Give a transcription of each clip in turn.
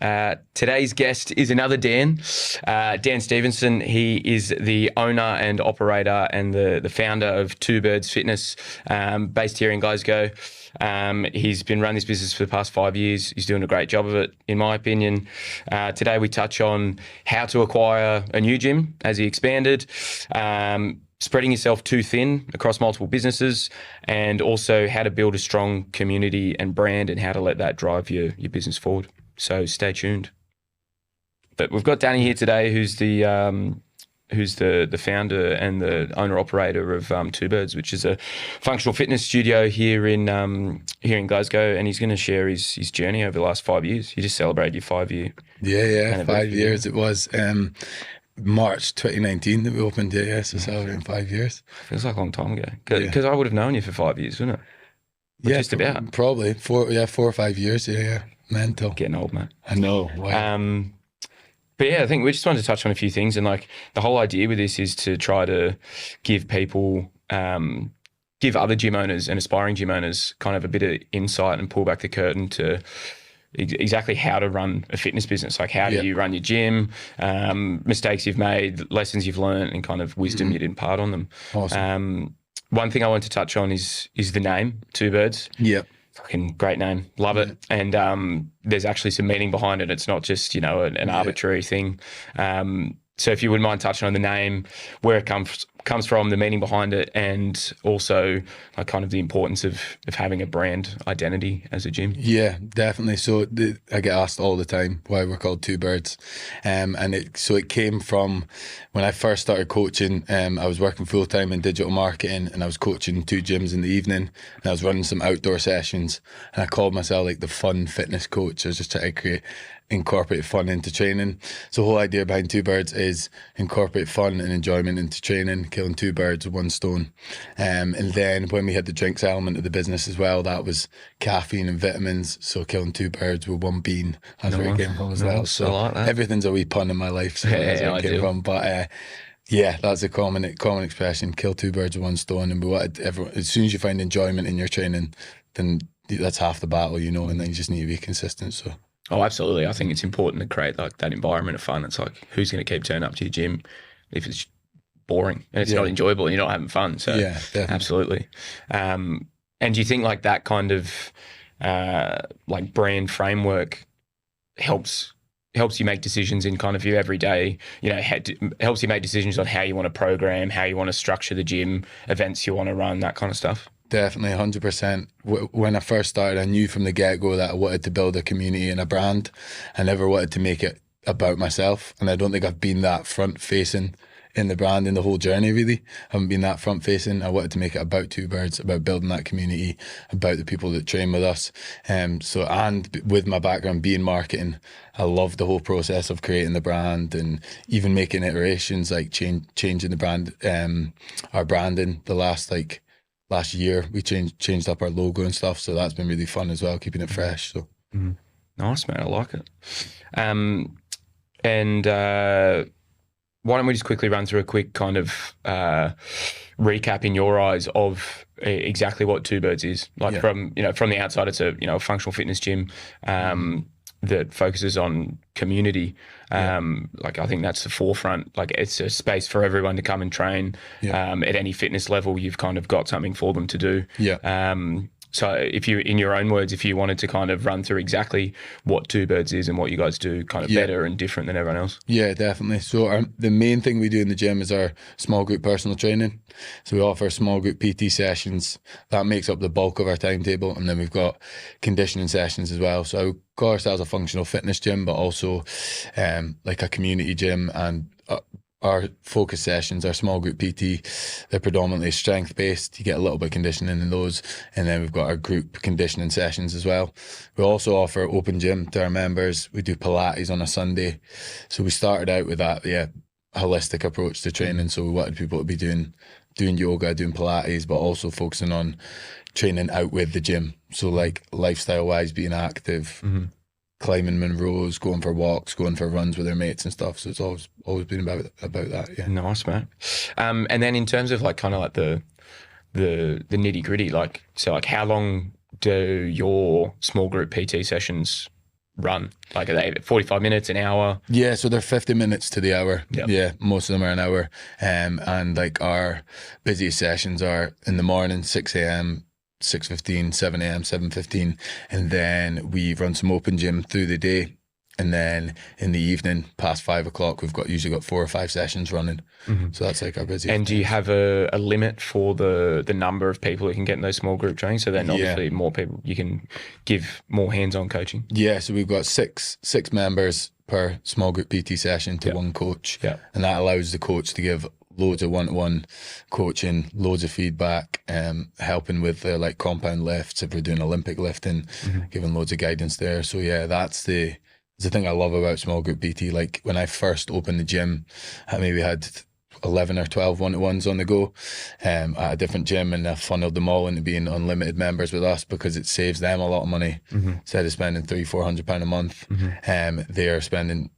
Today's guest is another Dan, Dan Stevenson. He is the owner and operator and the founder of Two Birds Fitness, based here in Glasgow. He's been running this business for the past 5 years. He's doing a great job of it, in my opinion. Today we touch on how to acquire a new gym as he expanded, spreading yourself too thin across multiple businesses, and also how to build a strong community and brand and how to let that drive your business forward. So stay tuned. But we've got Danny here today, who's the founder and the owner operator of Two Birds, which is a functional fitness studio here in Glasgow, and he's going to share his journey over the last 5 years. You just celebrated your 5 year. Yeah, 5 years it was. March 2019 that we opened. So celebrating 5 years. Feels like a long time ago. Because I would have known you for 5 years, wouldn't it? Just about. Probably 4 or 5 years. Yeah. Mental. Getting old, mate. I know. Wow. But yeah, I think we just wanted to touch on a few things, and like the whole idea with this is to try to give people, give other gym owners and aspiring gym owners kind of a bit of insight and pull back the curtain to exactly how to run a fitness business. Like how do you run your gym, mistakes you've made, lessons you've learned, and kind of wisdom you'd impart on them. Awesome. One thing I want to touch on is the name, Two Birds. Yep. Fucking great name. Love it. And there's actually some meaning behind it. It's not just, an arbitrary thing. So if you wouldn't mind touching on the name, where it comes from, the meaning behind it, and also like kind of the importance of having a brand identity as a gym. Yeah, definitely. So I get asked all the time why we're called Two Birds. And it came from when I first started coaching. I was working full time in digital marketing, and I was coaching 2 gyms in the evening, and I was running some outdoor sessions, and I called myself like the fun fitness coach. I was just trying to incorporate fun into training. So the whole idea behind Two Birds is incorporate fun and enjoyment into training, killing 2 birds with 1 stone. And then when we had the drinks element of the business as well, that was caffeine and vitamins. So killing 2 birds with 1 bean. That's where it came from as well. So like everything's a wee pun in my life. So that's where it came from. But that's a common expression. Kill 2 birds with 1 stone. And we wanted everyone, as soon as you find enjoyment in your training, then that's half the battle, and then you just need to be consistent. So. Oh, absolutely. I think it's important to create like that environment of fun. It's like, who's going to keep turning up to your gym if it's boring and it's not enjoyable and you're not having fun? So yeah, definitely. Absolutely. And do you think like that kind of like brand framework helps you make decisions in kind of your everyday, helps you make decisions on how you want to program, how you want to structure the gym, events you want to run, that kind of stuff? Definitely, 100%. When I first started, I knew from the get-go that I wanted to build a community and a brand. I never wanted to make it about myself, and I don't think I've been that front-facing in the brand in the whole journey, really. I haven't been that front-facing. I wanted to make it about Two Birds, about building that community, about the people that train with us. And with my background being marketing, I love the whole process of creating the brand and even making iterations, like changing the brand, our branding the last year. We changed up our logo and stuff, so that's been really fun as well, keeping it fresh. So Nice, man. I like it. Why don't we just quickly run through a quick kind of recap in your eyes of exactly what Two Birds is. From the outside, it's a functional fitness gym that focuses on community. Like I think that's the forefront. Like it's a space for everyone to come and train. At any fitness level, you've kind of got something for them to do. So if you, in your own words, if you wanted to kind of run through exactly what Two Birds is and what you guys do kind of better and different than everyone else. Yeah, definitely. So the main thing we do in the gym is our small group personal training. So we offer small group PT sessions. That makes up the bulk of our timetable. And then we've got conditioning sessions as well. So I would call ourselves a functional fitness gym, but also like a community gym. And our focus sessions, our small group PT, they're predominantly strength based. You get a little bit of conditioning in those, and then we've got our group conditioning sessions as well. We also offer open gym to our members. We do Pilates on a Sunday. So we started out with that holistic approach to training. So we wanted people to be doing yoga, doing Pilates, but also focusing on training out with the gym. So like lifestyle wise, being active, climbing Monroes, going for walks, going for runs with their mates and stuff. So it's always been about that. Yeah. Nice, man. And then in terms of like kind of like the nitty gritty, like how long do your small group PT sessions run? Like, are they 45 minutes, an hour? Yeah, so they're 50 minutes to the hour. Yep. Yeah, most of them are an hour. And like our busiest sessions are in the morning, 6 a.m., 6:15, 7 a.m., 7:15, and then we run some open gym through the day. And then in the evening, past 5 o'clock, we've usually got 4 or 5 sessions running. So that's like our busiest. And do you have a limit for the number of people who can get in those small group trainings? So then obviously more people, you can give more hands-on coaching. Yeah, so we've got six members per small group PT session to one coach. Yeah. And that allows the coach to give loads of one-to-one coaching, loads of feedback, helping with like compound lifts if we're doing Olympic lifting, giving loads of guidance there. So yeah, that's the thing I love about small group PT. Like when I first opened the gym, I maybe had 11 or 12 one-to-ones on the go at a different gym, and I funneled them all into being unlimited members with us because it saves them a lot of money. Instead of spending £300-400 a month, they are spending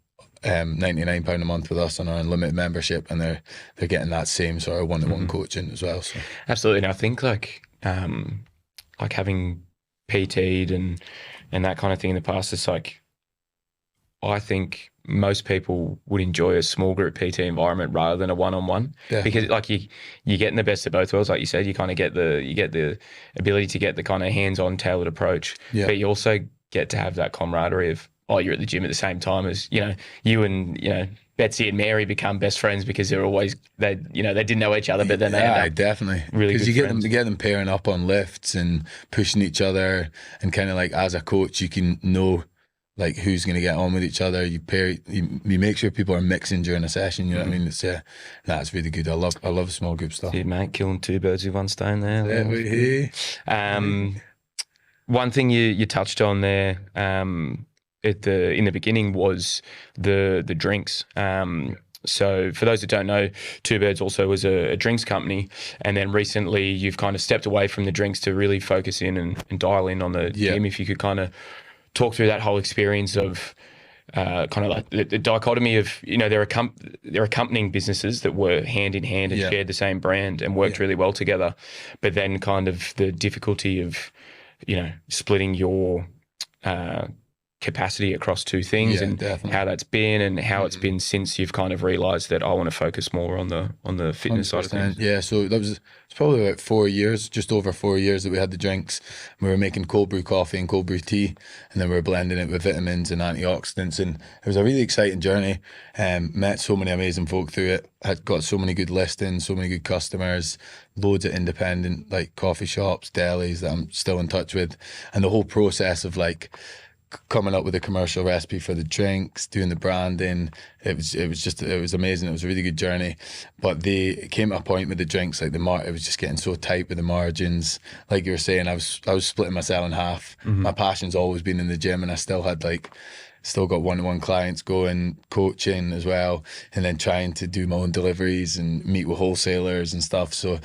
£99 a month with us on our unlimited membership, and they're getting that same sort of one-to-one coaching as well. So absolutely. And I think like having PT'd and that kind of thing in the past, it's like, I think most people would enjoy a small group PT environment rather than a one-on-one, because like you're getting the best of both worlds. Like you said, you kind of get the ability to get the kind of hands-on tailored approach, but you also get to have that camaraderie of, you're at the gym at the same time as, you and, Betsy and Mary become best friends because they're always, they didn't know each other, but then they end up definitely really good friends. You get them pairing up on lifts and pushing each other, and kind of like as a coach, you can know like who's going to get on with each other. You make sure people are mixing during a session. You know what I mean? It's that's really good. I love small group stuff. Dude, mate, killing two birds with one stone there. One thing you touched on there in the beginning was the drinks. So for those that don't know, Two Birds also was a drinks company, and then recently you've kind of stepped away from the drinks to really focus in and dial in on the gym. If you could kind of talk through that whole experience of kind of like the dichotomy of, there are accompanying businesses that were hand in hand and shared the same brand and worked really well together, but then kind of the difficulty of, splitting your capacity across two things, and how that's been and how it's been since you've kind of realised that I want to focus more on the fitness 100%. Side of things. Yeah, so it's probably about 4 years, just over 4 years that we had the drinks. We were making cold brew coffee and cold brew tea, and then we were blending it with vitamins and antioxidants, and it was a really exciting journey. Met so many amazing folk through it. Had got so many good listings, so many good customers, loads of independent like coffee shops, delis that I'm still in touch with, and the whole process of like coming up with a commercial recipe for the drinks, doing the branding, it was amazing. It was a really good journey, but it came to a point with the drinks, like it was just getting so tight with the margins. Like you were saying, I was splitting myself in half. My passion's always been in the gym, and I still got one-to-one clients going, coaching as well, and then trying to do my own deliveries and meet with wholesalers and stuff. So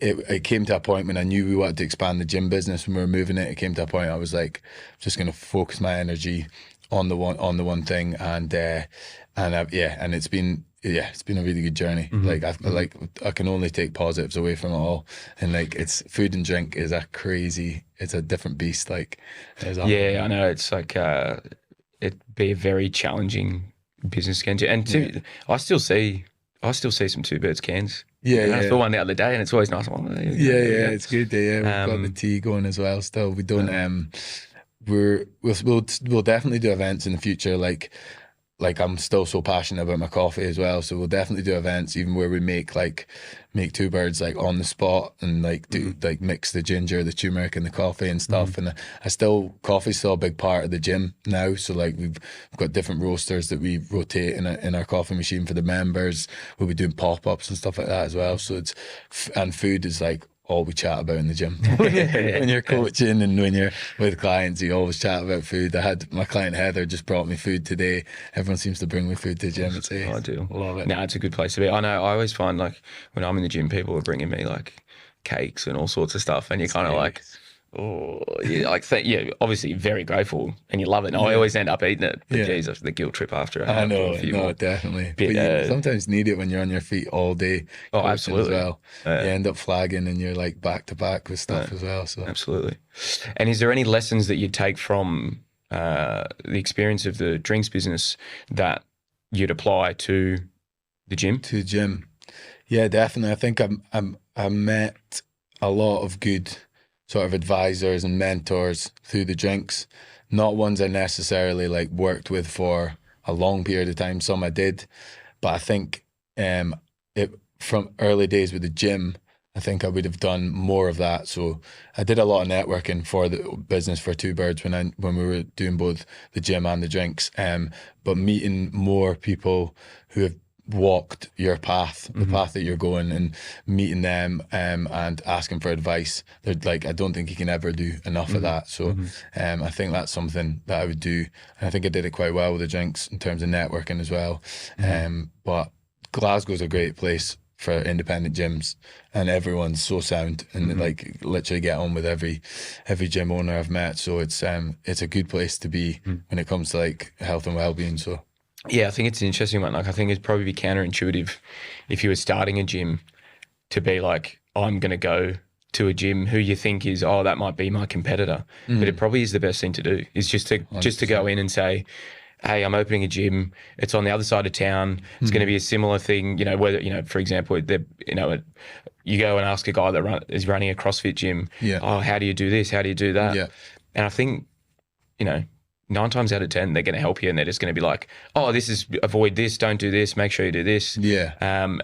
it came to a point when I knew we wanted to expand the gym business when we were moving it. It came to a point I was like, just going to focus my energy on the one thing, and it's been a really good journey. Like I can only take positives away from it all, and like it's food and drink is it's a different beast. Like I know, it's like it'd be a very challenging business, and I still see some Two Birds cans. I saw one the other day, and it's always nice. It's good. We've got the tea going as well. Still, we don't. We'll definitely do events in the future. Like I'm still so passionate about my coffee as well, so we'll definitely do events, even where we make Two Birds like on the spot, and like do like mix the ginger, the turmeric, and the coffee and stuff. And coffee's still a big part of the gym now. So like we've got different roasters that we rotate in our coffee machine for the members. We'll be doing pop-ups and stuff like that as well. So and food is like all we chat about in the gym. When you're coaching and when you're with clients, you always chat about food. I had my client Heather just brought me food today. Everyone seems to bring me food to the gym. I do love it. No, it's a good place to be. I know. I always find like when I'm in the gym, people are bringing me like cakes and all sorts of stuff, and you're kind of like, obviously very grateful and you love it. And I always end up eating it. But geez, the guilt trip after. I know, definitely. But you sometimes need it when you're on your feet all day. Oh, absolutely. As well. You end up flagging and you're like back to back with stuff as well. So absolutely. And is there any lessons that you take from the experience of the drinks business that you'd apply to the gym? To the gym. Yeah, definitely. I think I met a lot of good sort of advisors and mentors through the drinks. Not ones I necessarily like worked with for a long period of time. Some I did, but I think it from early days with the gym, I think I would have done more of that. So I did a lot of networking for the business for Two Birds when we were doing both the gym and the drinks. But meeting more people who have walked your path, the path that you're going, and meeting them and asking for advice. They're like, I don't think you can ever do enough of that. So I think that's something that I would do. And I think I did it quite well with the drinks in terms of networking as well. But Glasgow's a great place for independent gyms, and everyone's so sound and like literally get on with every gym owner I've met. So it's a good place to be when it comes to like health and well-being. So yeah, I think it's an interesting one. Like, I think it'd probably be counterintuitive if you were starting a gym to be like, I'm going to go to a gym who you think is, oh, that might be my competitor. But it probably is the best thing to do, is just to go in and say, hey, I'm opening a gym. It's on the other side of town. It's going to be a similar thing. You know, whether, you know, for example, you go and ask a guy that is running a CrossFit gym, oh, how do you do this? How do you do that? Yeah. And I think, you know, 9 times out of 10, they're going to help you, and they're just going to be like, oh, this is, avoid this, don't do this, make sure you do this. Yeah.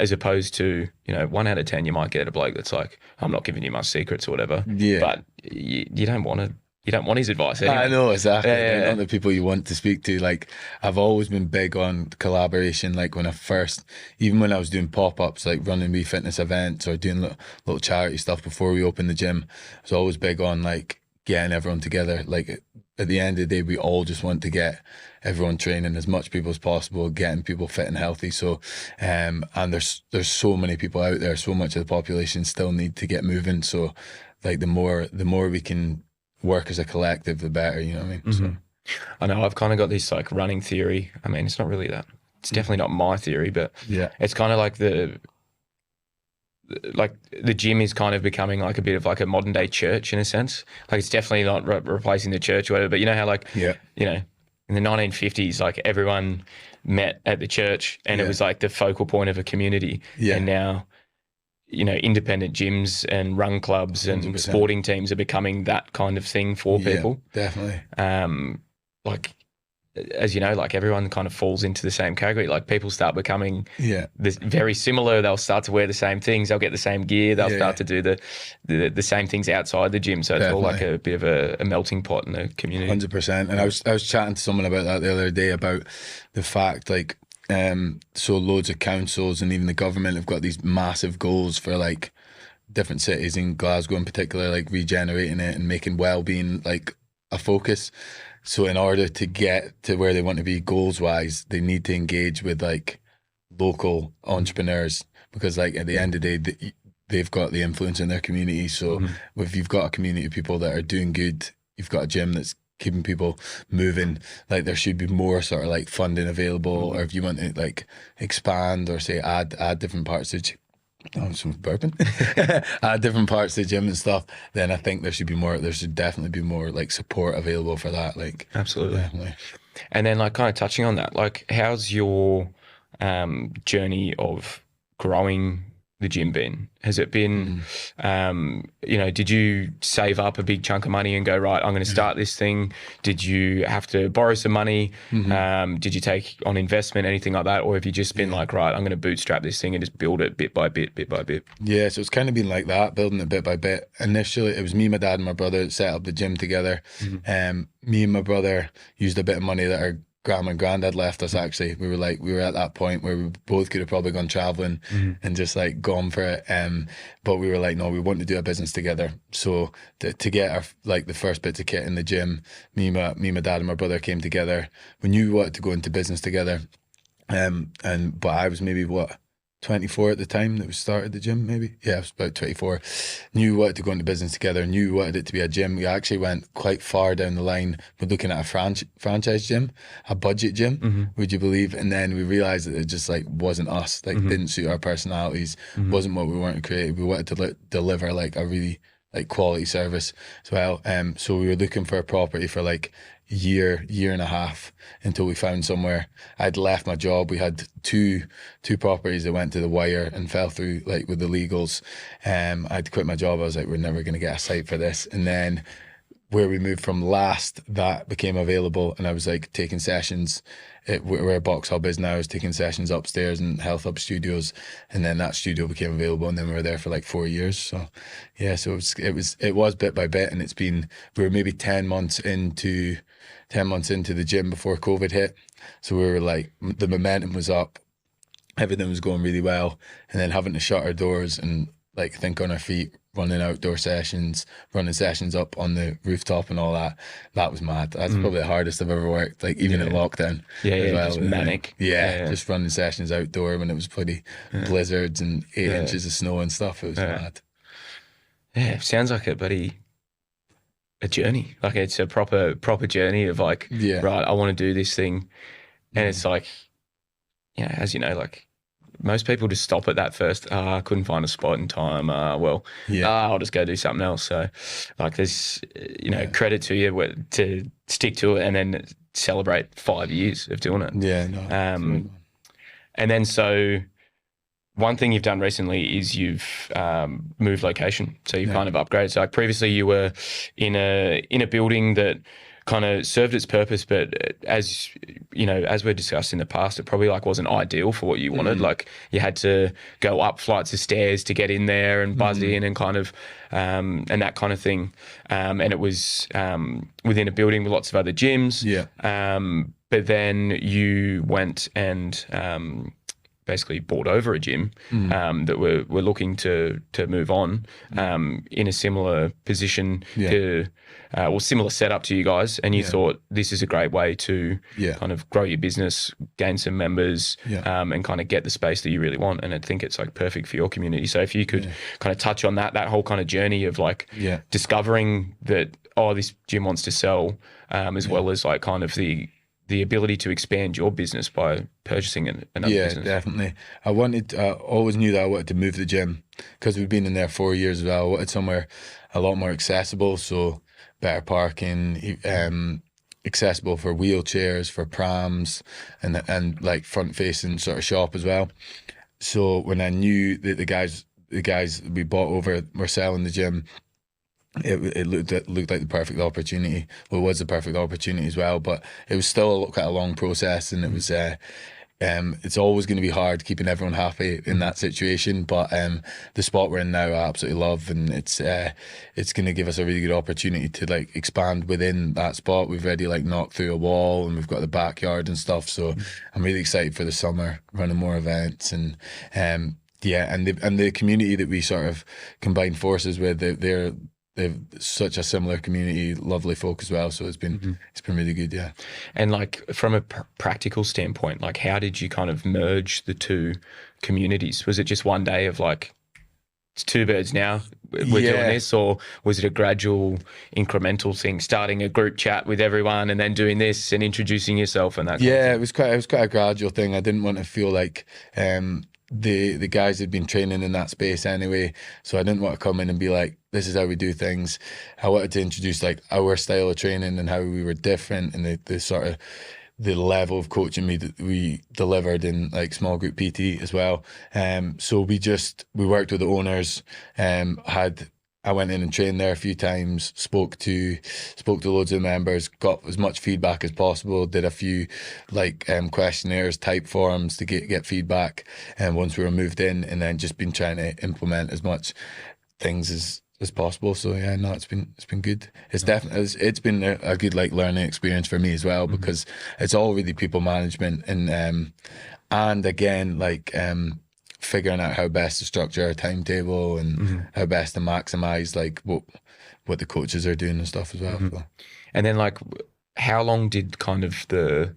As opposed to, you know, 1 out of 10, you might get a bloke that's like, I'm not giving you my secrets or whatever. Yeah. But you don't want to. You don't want his advice anyway. I know, exactly. They're not the people you want to speak to. Like, I've always been big on collaboration. Like, even when I was doing pop-ups, like running wee fitness events or doing little charity stuff before we opened the gym, I was always big on like getting everyone together. Like, at the end of the day, we all just want to get everyone training as much people as possible, getting people fit and healthy. So, and there's so many people out there, so much of the population still need to get moving. So, like, the more we can work as a collective, the better, you know what I mean? So I know I've kind of got this like running theory. I mean, it's not really that. It's definitely not my theory, but it's kind of like the gym is kind of becoming like a bit of like a modern day church in a sense. Like, it's definitely not replacing the church or whatever, but you know how like, you know, in the 1950s, like everyone met at the church and it was like the focal point of a community. And now, you know, independent gyms and run clubs and 100%. Sporting teams are becoming that kind of thing for people. Definitely. Like, as you know, like everyone kind of falls into the same category. Like, people start becoming very similar. They'll start to wear the same things. They'll get the same gear. They'll start to do the same things outside the gym. So it's all like a bit of a melting pot in the community. 100%. And I was chatting to someone about that the other day, about the fact, like, so loads of councils and even the government have got these massive goals for like different cities, in Glasgow in particular, like regenerating it and making well-being like a focus. So in order to get to where they want to be goals wise, they need to engage with like local entrepreneurs, because like at the end of the day, they've got the influence in their community. So if you've got a community of people that are doing good, you've got a gym that's keeping people moving, like there should be more sort of like funding available, or if you want to like expand or say add different parts of some burping add different parts of the gym and stuff, then I think there should definitely be more like support available for that. Like, absolutely. Definitely. And then like kind of touching on that, like how's your journey of growing the gym been? Has it been, you know, did you save up a big chunk of money and go, right, I'm going to start this thing? Did you have to borrow some money? Did you take on investment, anything like that? Or have you just been like, right, I'm going to bootstrap this thing and just build it bit by bit, bit by bit? Yeah, so it's kind of been like that, building it bit by bit. Initially, it was me, my dad and my brother that set up the gym together. Me and my brother used a bit of money that our grandma and granddad left us. Actually, we were at that point where we both could have probably gone traveling and just like gone for it, but we were like, no, we want to do a business together. So to get our like the first bits of kit in the gym, me, my dad and my brother came together. We knew we wanted to go into business together, but I was maybe 24 at the time that we started the gym, maybe. Yeah, I was about 24. Knew we wanted to go into business together, knew we wanted it to be a gym. We actually went quite far down the line. We're looking at a franchise gym, a budget gym, would you believe? And then we realised that it just like wasn't us, like didn't suit our personalities, wasn't what we wanted to create. We wanted to deliver like a really like quality service as well. So we were looking for a property for like year and a half until we found somewhere. I'd left my job. We had two properties that went to the wire and fell through like with the legals. I'd quit my job. I was like, we're never going to get a site for this. And then where we moved from last, that became available, and I was like taking sessions where Box Hub is now. I was taking sessions upstairs in Health Hub Studios, and then that studio became available, and then we were there for like 4 years. So yeah, so it was bit by bit, and we were maybe 10 months into the gym before COVID hit. So we were like, the momentum was up, everything was going really well, and then having to shut our doors and like think on our feet, running outdoor sessions, running sessions up on the rooftop and all that. That was mad. That's probably the hardest I've ever worked, like even in lockdown. Yeah, well. Just manic. Just running sessions outdoor when it was bloody blizzards and 8 inches of snow and stuff. It was mad. Yeah, sounds like a journey. Like it's a proper journey of like, right, I want to do this thing. And it's like, as you know, like, most people just stop at that first. I couldn't find a spot in time. I'll just go do something else. So, like, there's, credit to you to stick to it and then celebrate 5 years of doing it. Yeah, no. And then so one thing you've done recently is you've moved location. So you've kind of upgraded. So like previously you were in a building that kind of served its purpose, but as you know, as we discussed in the past, it probably like wasn't ideal for what you wanted. Like you had to go up flights of stairs to get in there and buzz in and kind of and that kind of thing. And it was within a building with lots of other gyms. But then you went and basically bought over a gym that we're looking to move on in a similar position similar setup to you guys, and you thought this is a great way to kind of grow your business, gain some members, and kind of get the space that you really want. And I think it's like perfect for your community. So if you could kind of touch on that whole kind of journey of like discovering that, this gym wants to sell, as well as like kind of the ability to expand your business by purchasing another business. Yeah, definitely. I always knew that I wanted to move the gym because we've been in there 4 years as well. I wanted somewhere a lot more accessible, so better parking, accessible for wheelchairs, for prams, and like front facing sort of shop as well. So when I knew that the guys we bought over were selling the gym, it looked like the perfect opportunity. Well, it was the perfect opportunity as well, but it was still quite a long process, and it was it's always going to be hard keeping everyone happy in that situation. But the spot we're in now, I absolutely love, and it's going to give us a really good opportunity to like expand within that spot. We've already like knocked through a wall, and we've got the backyard and stuff. So I'm really excited for the summer, running more events, and and the community that we sort of combine forces with. They've such a similar community, lovely folk as well. So it's been really good, yeah. And like from a practical standpoint, like how did you kind of merge the two communities? Was it just one day of like, it's Two Birds now, we're doing this, or was it a gradual, incremental thing, starting a group chat with everyone and then doing this and introducing yourself and that? Yeah, it was quite a gradual thing. I didn't want to feel like the guys had been training in that space anyway, so I didn't want to come in and be like, this is how we do things. I wanted to introduce like our style of training and how we were different, and the sort of the level of coaching we delivered in like small group PT as well. So we worked with the owners, I went in and trained there a few times, spoke to loads of members, got as much feedback as possible, did a few like questionnaires, type forms to get feedback, and once we were moved in, and then just been trying to implement as much things as possible. So yeah, no, it's been good. It's definitely it's been a good like learning experience for me as well, because it's all really people management and again like figuring out how best to structure our timetable and how best to maximize like what the coaches are doing and stuff as well. So. And then like how long did kind of the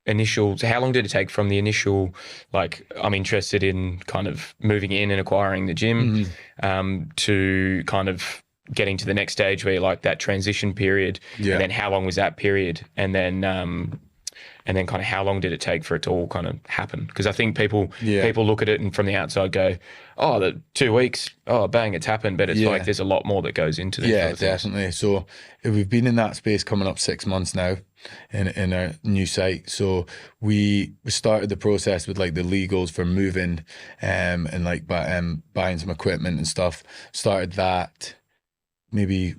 initial, so how long did it take from the initial like I'm interested in kind of moving in and acquiring the gym to kind of getting to the next stage where like that transition period, and then how long was that period, and then And then kind of how long did it take for it to all kind of happen? Because I think people Yeah. people look at it and from the outside go, oh, the 2 weeks, oh, bang, it's happened. But it's Yeah. like there's a lot more that goes into these Yeah, kind of things. definitely. So we've been in that space coming up 6 months now in our new site. So we started the process with like the legals for moving and like buying some equipment and stuff. Started that maybe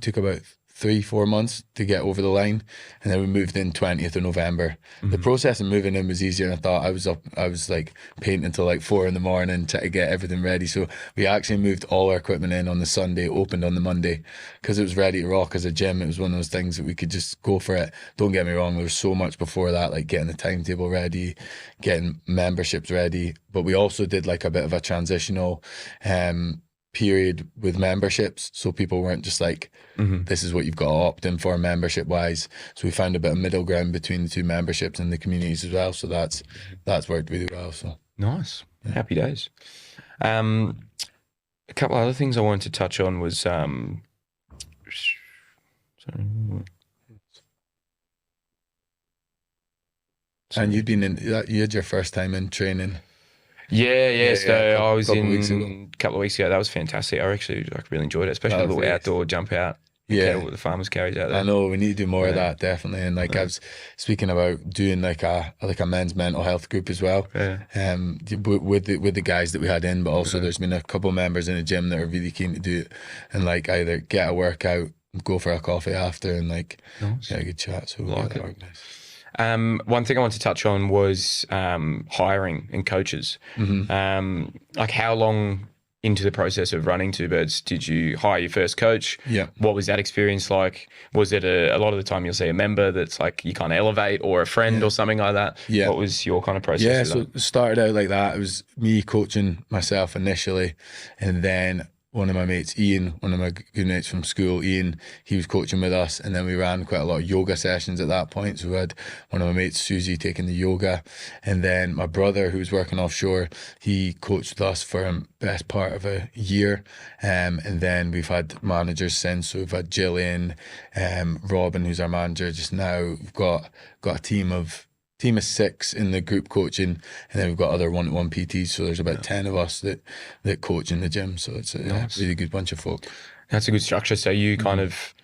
took about 3-4 months to get over the line, and then we moved in 20th of November. The process of moving in was easier than I thought. I was like painting until like 4 in the morning trying to get everything ready. So we actually moved all our equipment in on the Sunday, opened on the Monday, because it was ready to rock as a gym. It was one of those things that we could just go for it. Don't get me wrong, there was so much before that, like getting the timetable ready, getting memberships ready, but we also did like a bit of a transitional period with memberships, so people weren't just like, this is what you've got to opt in for membership wise. So we found a bit of middle ground between the two memberships and the communities as well. So that's worked really well. So nice, happy days. A couple other things I wanted to touch on was sorry. And you'd been in, you had your first time in training. Yeah. So I was couple weeks ago. a couple of weeks ago. That was fantastic. I actually really enjoyed it, especially That the was little nice. outdoor jump out. Yeah. Kettle with the farmers carries out there. I know we need to do more of that, definitely. And like I was speaking about doing like a men's mental health group as well. Yeah. With the guys that we had in, but also there's been a couple members in the gym that are really keen to do it and like either get a workout, go for a coffee after, and like Nice. a good chat. So we'll Like get that it. organised. One thing I wanted to touch on was hiring and coaches. Like how long into the process of running Two Birds did you hire your first coach? Yeah. What was that experience like? Was it a lot of the time you'll see a member that's like you kind of elevate, or a friend or something like that? Yeah. What was your kind of process? Yeah, with so that? it started out like that. It was me coaching myself initially, and then one of my mates, Ian, one of my good mates from school, Ian, he was coaching with us, and then we ran quite a lot of yoga sessions at that point. So we had one of my mates, Susie, taking the yoga, and then my brother, who was working offshore, he coached with us for the best part of a year, and then we've had managers since. So we've had Gillian, Robin, who's our manager just now. We've got a team of 6 in the group coaching, and then we've got other one-to-one PTs. So there's about 10 of us that coach in the gym. So it's a really good bunch of folk. That's a good structure. So you kind of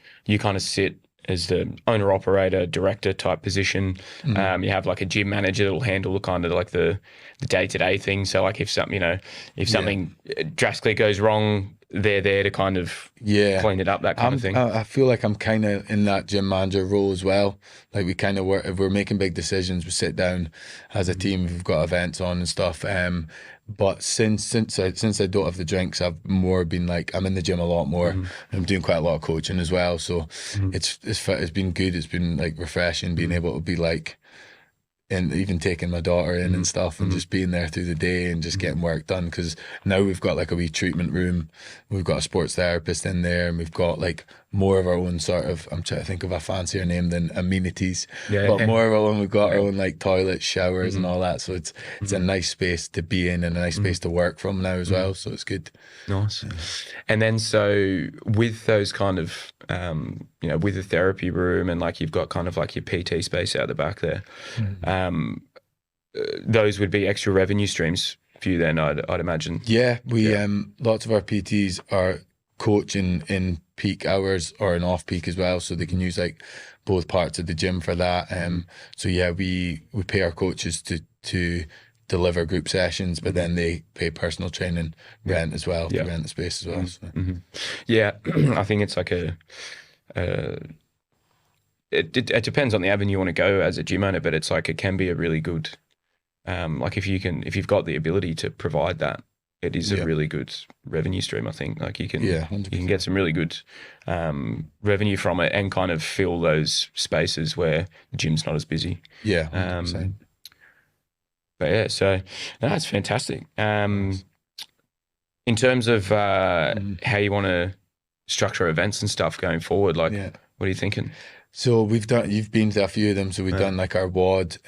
sit as the owner, operator, director type position. You have like a gym manager that'll handle the kind of like the day-to-day things. So like if something drastically goes wrong, they're there to kind of clean it up, that kind of thing. I feel like I'm kind of in that gym manager role as well. Like we kind of work, if we're making big decisions, we sit down as a team if we've got events on and stuff. But since I don't have the drinks, I've more been like, I'm in the gym a lot more. I'm doing quite a lot of coaching as well. So it's been good. It's been like refreshing being able to be like, and even taking my daughter in and stuff, and just being there through the day and just getting work done. Because now we've got like a wee treatment room, we've got a sports therapist in there, and we've got like more of our own sort of, I'm trying to think of a fancier name than amenities, but more of our own. We've got our own like toilets, showers, and all that. So it's a nice space to be in and a nice space to work from now as well. So it's good. Nice. And then so with those kind of, with the therapy room and like you've got kind of like your PT space out the back there, those would be extra revenue streams for you then, I'd imagine. Yeah, we lots of our PTs are coaching in peak hours or in off peak as well, so they can use like both parts of the gym for that. So yeah, we pay our coaches to deliver group sessions, but then they pay personal training rent as well, to rent the space as well. So. Yeah, I think it's like it depends on the avenue you want to go as a gym owner, but it's like it can be a really good, like if you've got the ability to provide that, it is a really good revenue stream. I think like you can 100%. get some really good revenue from it and kind of fill those spaces where the gym's not as busy. Yeah, 100%. But yeah, so that's fantastic. In terms of how you want to structure events and stuff going forward, like what are you thinking? So you've been to a few of them. So we've done like our WOD,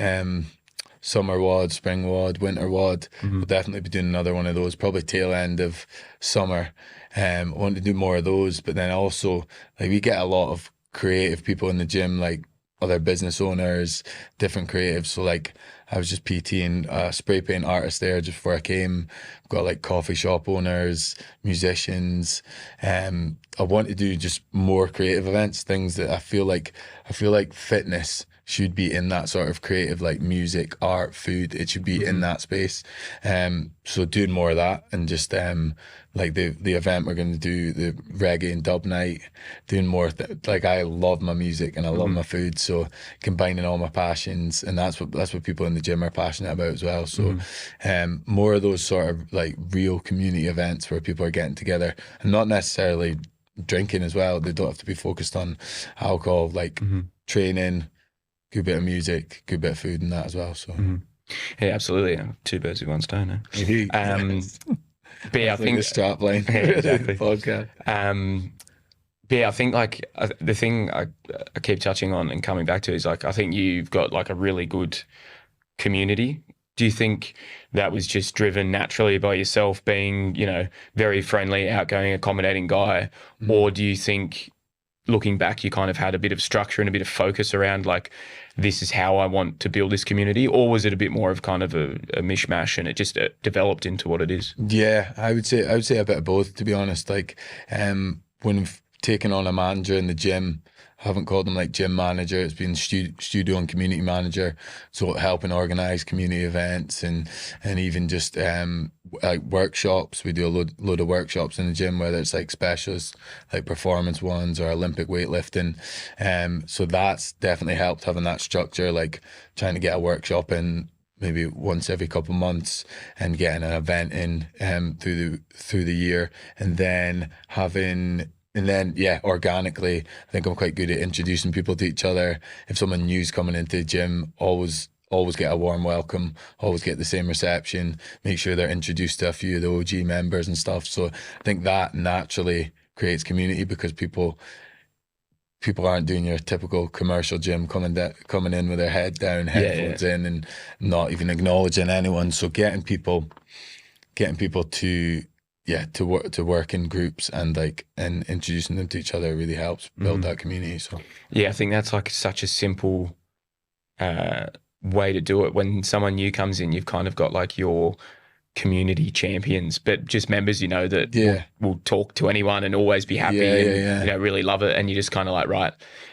summer WOD, spring WOD, winter WOD. We'll definitely be doing another one of those, probably tail end of summer. I want to do more of those, but then also like we get a lot of creative people in the gym, like other business owners, different creatives. So like I was just PTing a spray paint artist there just before I came. Got like coffee shop owners, musicians. I want to do just more creative events, things that I feel like fitness should be in that sort of creative, like music, art, food. It should be in that space. So doing more of that, and just like the event we're going to do, the reggae and dub night, doing more. Like I love my music and I love my food, so combining all my passions, and that's what people in the gym are passionate about as well. So more of those sort of like real community events where people are getting together and not necessarily drinking as well. They don't have to be focused on alcohol, like training, good bit of music, good bit of food and that as well. So yeah, absolutely. Two birds with one stone. But yeah, I think the strap line. Yeah, exactly. Podcast. But yeah, I think like the thing I keep touching on and coming back to is like I think you've got like a really good community. Do you think that was just driven naturally by yourself being, you know, very friendly, outgoing, accommodating guy, or do you think looking back you kind of had a bit of structure and a bit of focus around like this is how I want to build this community, or was it a bit more of kind of a mishmash and it just developed into what it is? Yeah, I would say a bit of both, to be honest. Like when I've taken on a manager in the gym, I haven't called them like gym manager, it's been studio and community manager, so helping organise community events and even just like workshops. We do a load of workshops in the gym, whether it's like specialists, like performance ones or Olympic weightlifting. So that's definitely helped, having that structure, like trying to get a workshop in maybe once every couple of months and getting an event in through the year, and then organically, I think I'm quite good at introducing people to each other. If someone new's coming into the gym, always get a warm welcome, always get the same reception, make sure they're introduced to a few of the OG members and stuff. So I think that naturally creates community, because people aren't doing your typical commercial gym coming in with their head down, headphones in, and not even acknowledging anyone. So getting people to work in groups and introducing them to each other really helps build that community. So yeah, I think that's like such a simple way to do it. When someone new comes in, you've kind of got like your community champions, but just members, you know, that will talk to anyone and always be happy and you know, really love it. And you just kind of like, right,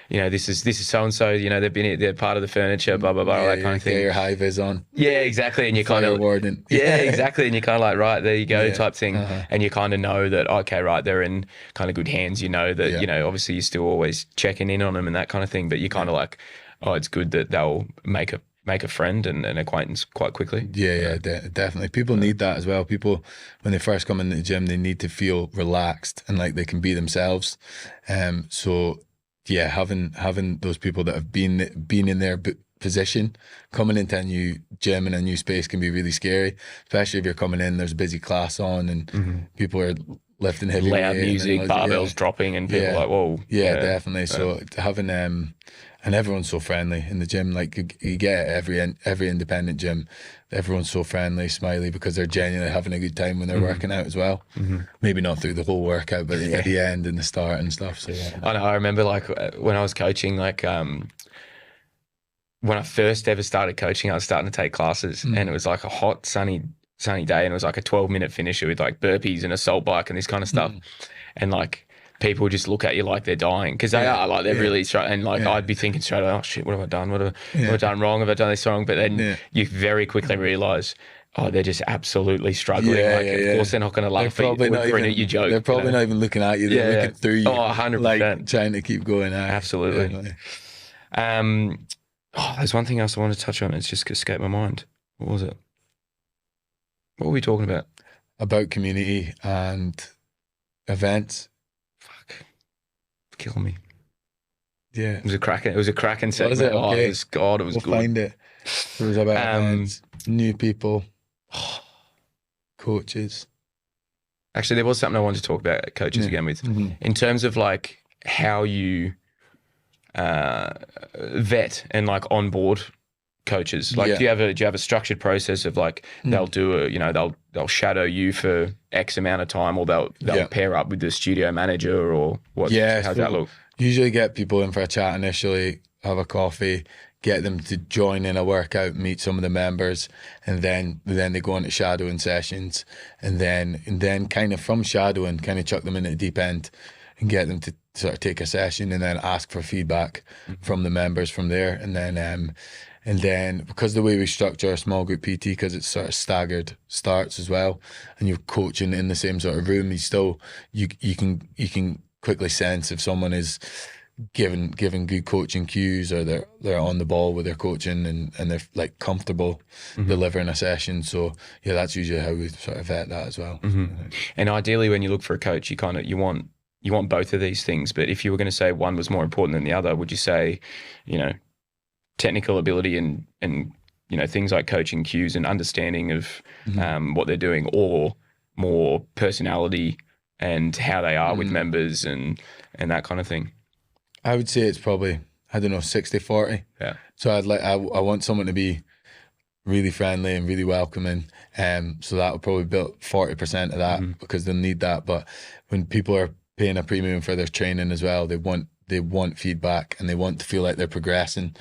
you know, this is so and so, you know, they're part of the furniture, blah blah blah, that kind of thing. Get your high vis on. Yeah, exactly. And you kind of exactly. And you're kind of like, right, there you go, type thing. And you kind of know that, okay, right, they're in kind of good hands. You know that you know, obviously you're still always checking in on them and that kind of thing, but you kind of like, oh, it's good that they'll make a friend and an acquaintance quite quickly. Definitely. People need that as well. People, when they first come into the gym, they need to feel relaxed and like they can be themselves. So yeah, having those people that have been in their position, coming into a new gym and a new space can be really scary, especially if you're coming in, there's a busy class on and people are lifting heavy loud music, barbells dropping, and people are like, whoa. Definitely. So having and everyone's so friendly in the gym. Like you get every independent gym, everyone's so friendly, smiley, because they're genuinely having a good time when they're working out as well. Maybe not through the whole workout, but at the end and the start and stuff. So I know. I remember like when I was coaching, like when I first ever started coaching, I was starting to take classes, and it was like a hot, sunny day, and it was like a 12-minute finisher with like burpees and assault bike and this kind of stuff, and like people just look at you like they're dying, because they are like they're really straight, and like I'd be thinking straight away, oh shit, what have I done? What have I done wrong? Have I done this wrong? But then you very quickly realise, oh, they're just absolutely struggling. Of course they're not going to laugh at your joke. They're probably not even looking at you. They're looking through you. Oh, 100%. Like trying to keep going out. Absolutely. There's one thing else I want to touch on. It's just escaped my mind. What was it? What were we talking about? About community and events. Killing me. Yeah, it was a cracking segment. Was it? Okay. It was good. We'll find it. It was about events, new people, coaches. Actually, there was something I wanted to talk about coaches again with, in terms of like how you vet and like onboard coaches. Like, do you have a structured process of like they'll do they'll shadow you for X amount of time, or they'll pair up with the studio manager, or what? How's that look? Usually get people in for a chat initially, have a coffee, get them to join in a workout, meet some of the members, and then they go into shadowing sessions, and then kind of from shadowing, kind of chuck them into the deep end and get them to sort of take a session and then ask for feedback from the members from there. And then because the way we structure our small group PT, because it's sort of staggered starts as well, and you're coaching in the same sort of room, you can quickly sense if someone is giving good coaching cues, or they're on the ball with their coaching, and they're like comfortable delivering a session. So yeah, that's usually how we sort of vet that as well. And ideally, when you look for a coach, you want both of these things. But if you were going to say one was more important than the other, would you say, technical ability and things like coaching cues and understanding of what they're doing, or more personality and how they are with members and that kind of thing? I would say it's probably, I don't know, 60-40. Yeah. So I want someone to be really friendly and really welcoming. So that would probably build 40% of that, because they'll need that. But when people are paying a premium for their training as well, they want feedback, and they want to feel like they're progressing.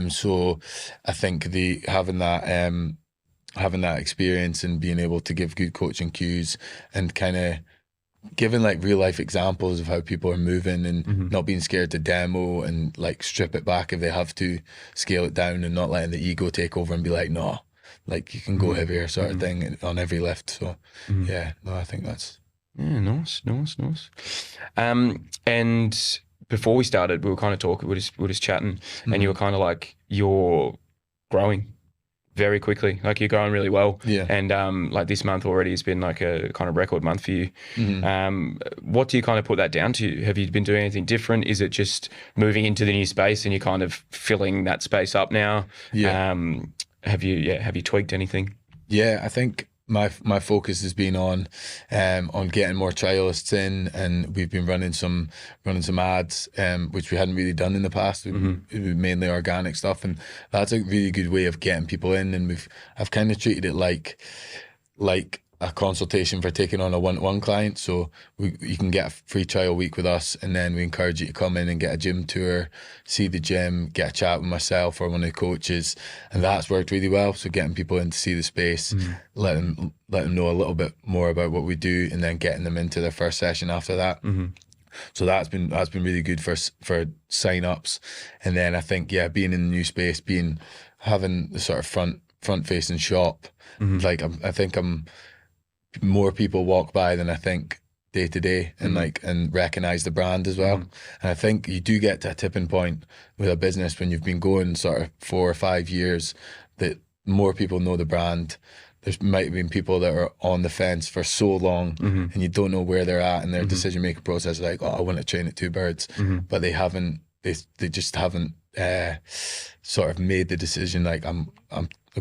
So I think having that experience and being able to give good coaching cues and kind of giving like real life examples of how people are moving, and not being scared to demo and like strip it back if they have to, scale it down, and not letting the ego take over and be like, no, like you can go heavier sort of thing on every lift. So yeah, no, I think that's... Yeah, nice. And before we started, we were kind of talking, we were just chatting, and you were kind of like, you're growing very quickly, like you're growing really well. Yeah. And like this month already has been like a kind of record month for you. What do you kind of put that down to? Have you been doing anything different? Is it just moving into the new space and you're kind of filling that space up now? Yeah. Have you tweaked anything? Yeah, I think my focus has been on getting more trialists in, and we've been running some ads, which we hadn't really done in the past. It was mainly organic stuff, and that's a really good way of getting people in. And I've kind of treated it like a consultation for taking on a one-to-one client. So you can get a free trial week with us, and then we encourage you to come in and get a gym tour, see the gym, get a chat with myself or one of the coaches, and that's worked really well. So getting people in to see the space, let them know a little bit more about what we do, and then getting them into their first session after that. So that's been really good for sign-ups. And then I think, yeah, being in the new space, having the sort of front facing shop, like I think more people walk by than I think day to day, and recognize the brand as well. And I think you do get to a tipping point with a business when you've been going sort of 4 or 5 years, that more people know the brand. There's might have been people that are on the fence for so long, and you don't know where they're at in their decision making process. Like, oh, I want to train at Two Birds, but they haven't. They just haven't sort of made the decision. Like, I'm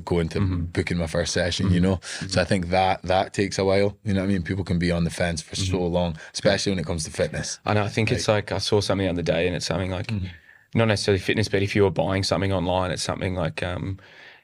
going to booking my first session, So I think that takes a while. You know what I mean? People can be on the fence for so long, especially when it comes to fitness. I know. I think it's like I saw something the other day, and it's something like not necessarily fitness, but if you're buying something online, it's something like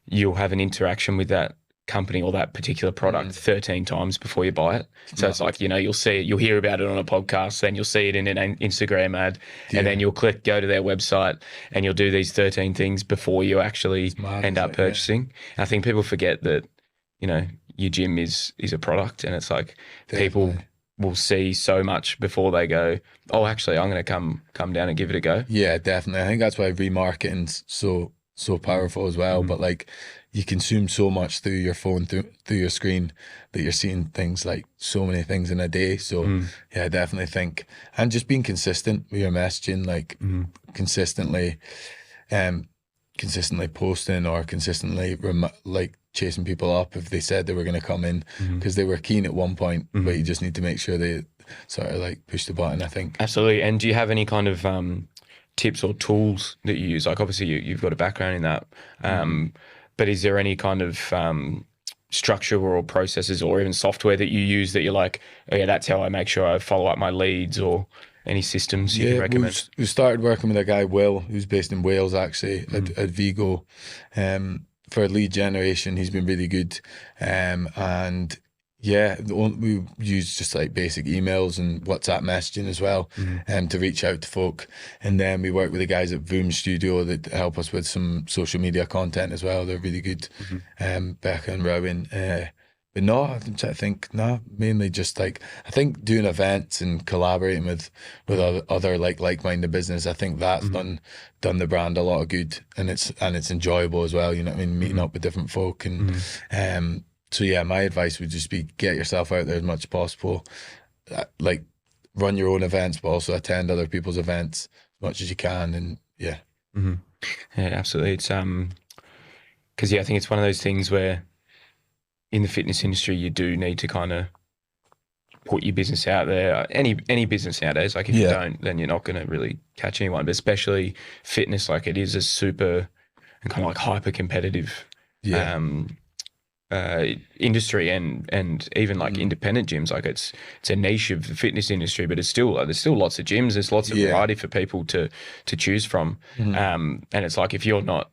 you'll have an interaction with that company or that particular product 13 times before you buy it. So it's like, you'll see it, you'll hear about it on a podcast, then you'll see it in an Instagram ad, and then you'll go to their website, and you'll do these 13 things before you actually end up purchasing. And I think people forget that, your gym is a product, and it's like people will see so much before they go, oh, actually, I'm going to come down and give it a go. Yeah, definitely. I think that's why remarketing's so powerful as well. But like, you consume so much through your phone, through your screen, that you're seeing things, like so many things in a day. So yeah, I definitely think, and just being consistent with your messaging, like consistently posting, or consistently like chasing people up if they said they were going to come in, because they were keen at one point, but you just need to make sure they sort of like push the button, I think. Absolutely. And do you have any kind of tips or tools that you use? Like, obviously you've got a background in that, but is there any kind of structure or processes or even software that you use that you're like, oh yeah, that's how I make sure I follow up my leads, or any systems you can recommend? We started working with a guy, Will, who's based in Wales actually, at Vigo, for lead generation. He's been really good, and Yeah, we use just like basic emails and WhatsApp messaging as well, to reach out to folk. And then we work with the guys at Voom Studio that help us with some social media content as well. They're really good, Becca and Rowan. But no, I think no, mainly just like I think doing events and collaborating with other like-minded business. I think that's done the brand a lot of good, and it's enjoyable as well. You know what I mean? Meeting up with different folk and So yeah, my advice would just be get yourself out there as much as possible. Like run your own events, but also attend other people's events as much as you can. And yeah, yeah, absolutely. It's because I think it's one of those things where in the fitness industry you do need to kind of put your business out there. Any business nowadays, like if you don't, then you're not going to really catch anyone. But especially fitness, like it is a super and kind of like hyper competitive. Industry and even like independent gyms, like it's a niche of the fitness industry, but it's still there's still lots of gyms, there's lots of variety for people to choose from, and it's like if you're not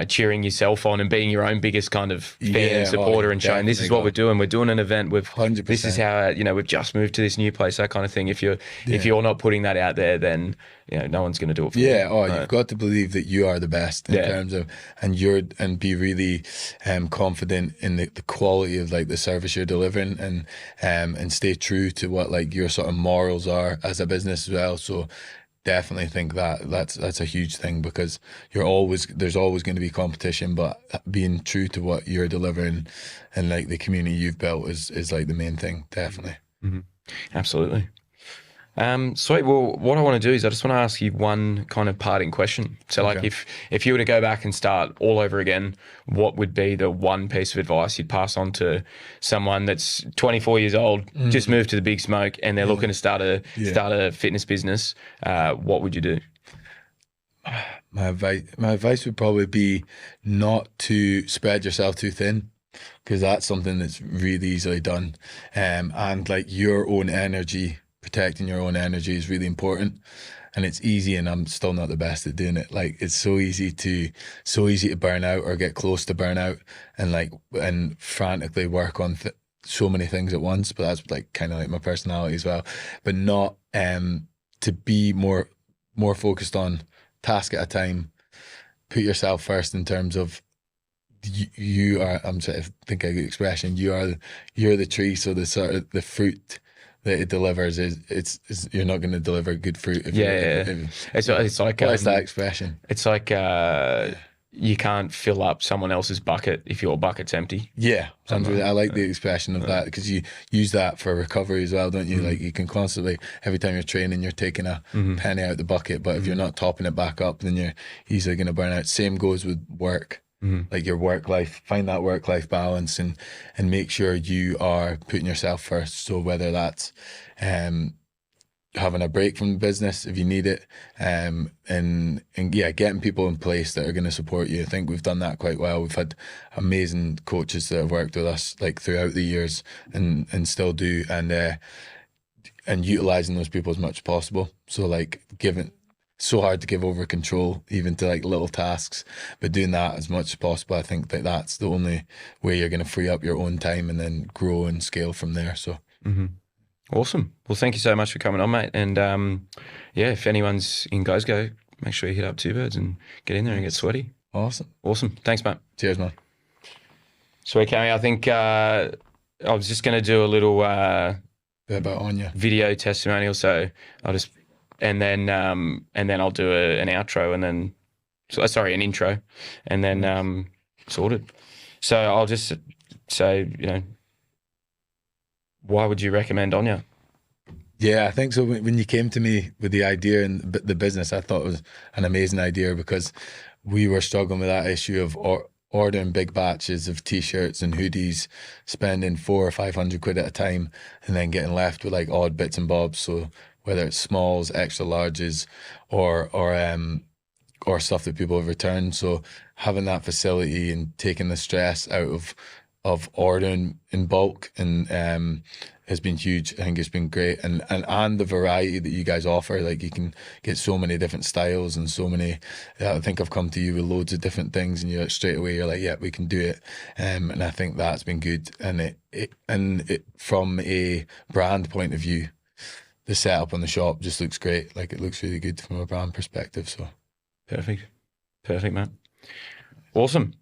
cheering yourself on and being your own biggest kind of fan and supporter and showing this is what we're doing. We're doing an event with 100%. This is how we've just moved to this new place, that kind of thing. If you're not putting that out there, then no one's going to do it for you. You've got to believe that you are the best in terms of and be really confident in the quality of like the service you're delivering and stay true to what like your sort of morals are as a business as well. So definitely think that's a huge thing, because there's always going to be competition, but being true to what you're delivering and like the community you've built is like the main thing. Definitely. Absolutely. Sweet. Well, what I want to do is I just want to ask you one kind of parting question. So like if you were to go back and start all over again, what would be the one piece of advice you'd pass on to someone that's 24 years old, just moved to the big smoke, and they're looking to start a fitness business? What would you do? My advice would probably be not to spread yourself too thin, because that's something that's really easily done. And like your own energy, protecting your own energy is really important, and it's easy, and I'm still not the best at doing it. Like it's so easy to burn out or get close to burnout and frantically work on so many things at once. But that's like kind of like my personality as well. But not to be more focused on task at a time. Put yourself first in terms of you are. I'm trying to think of a good expression. You're the tree, so the sort of the fruit that it delivers is you're not going to deliver good fruit. It's like what is that expression? It's like you can't fill up someone else's bucket if your bucket's empty. Yeah, I like the expression of that, because you use that for recovery as well, don't you? Like you can constantly, every time you're training, you're taking a penny out of the bucket, but if you're not topping it back up, then you're easily going to burn out. Same goes with work. Like your work life, find that work life balance and make sure you are putting yourself first. So whether that's having a break from the business if you need it, and getting people in place that are going to support you. I think we've done that quite well. We've had amazing coaches that have worked with us like throughout the years and still do, and utilizing those people as much as possible. So like so hard to give over control even to like little tasks, but doing that as much as possible. I think that's the only way you're going to free up your own time and then grow and scale from there. So Awesome. Well, thank you so much for coming on, mate. And if anyone's in Glasgow, make sure you hit up Two Birds and get in there and get sweaty. Awesome. Thanks, mate. Cheers, man. Sweet, Cammy. I think I was just going to do a little bit about Onya video testimonial. So I'll just and then I'll do an outro and then an intro, and then sorted. So I'll just say, why would you recommend Onya? Yeah, I think so. When you came to me with the idea and the business, I thought it was an amazing idea, because we were struggling with that issue of ordering big batches of t-shirts and hoodies, spending 400 or 500 quid at a time, and then getting left with like odd bits and bobs. So whether it's smalls, extra larges, or stuff that people have returned. So having that facility and taking the stress out of of ordering in bulk, and has been huge. I think it's been great, and the variety that you guys offer, like you can get so many different styles and so many. I think I've come to you with loads of different things, and you're straight away you're like, yeah, we can do it, and I think that's been good. And it from a brand point of view, the setup on the shop just looks great. Like, it looks really good from a brand perspective. So perfect, mate. Awesome.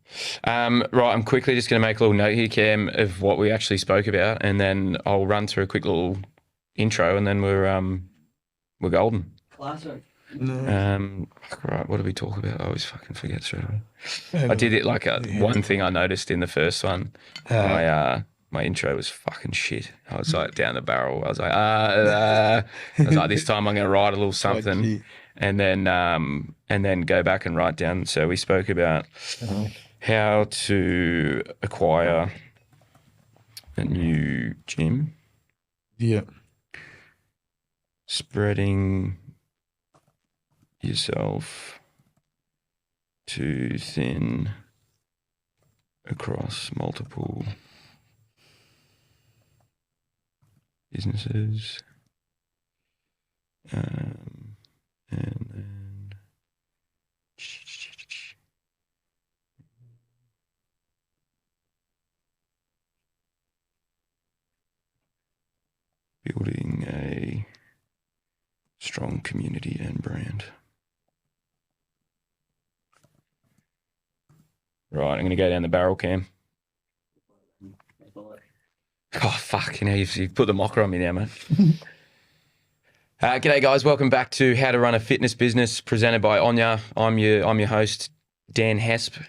Right, I'm quickly just going to make a little note here, Cam, of what we actually spoke about, and then I'll run through a quick little intro, and then we're golden. Classic. Right, what did we talk about? I always fucking forget straight away. I did it like one thing I noticed in the first one. My intro was fucking shit. I was like down the barrel. I was like, this time I'm going to write a little something, and then go back and write down. So we spoke about how to acquire a new gym. Yeah. Spreading yourself too thin across multiple businesses, and then building a strong community and brand. Right, I'm going to go down the barrel, Cam. Oh, fuck, you've put the mocker on me now, mate. G'day, guys. Welcome back to How to Run a Fitness Business, presented by Onya. I'm your host, Dan Hespe.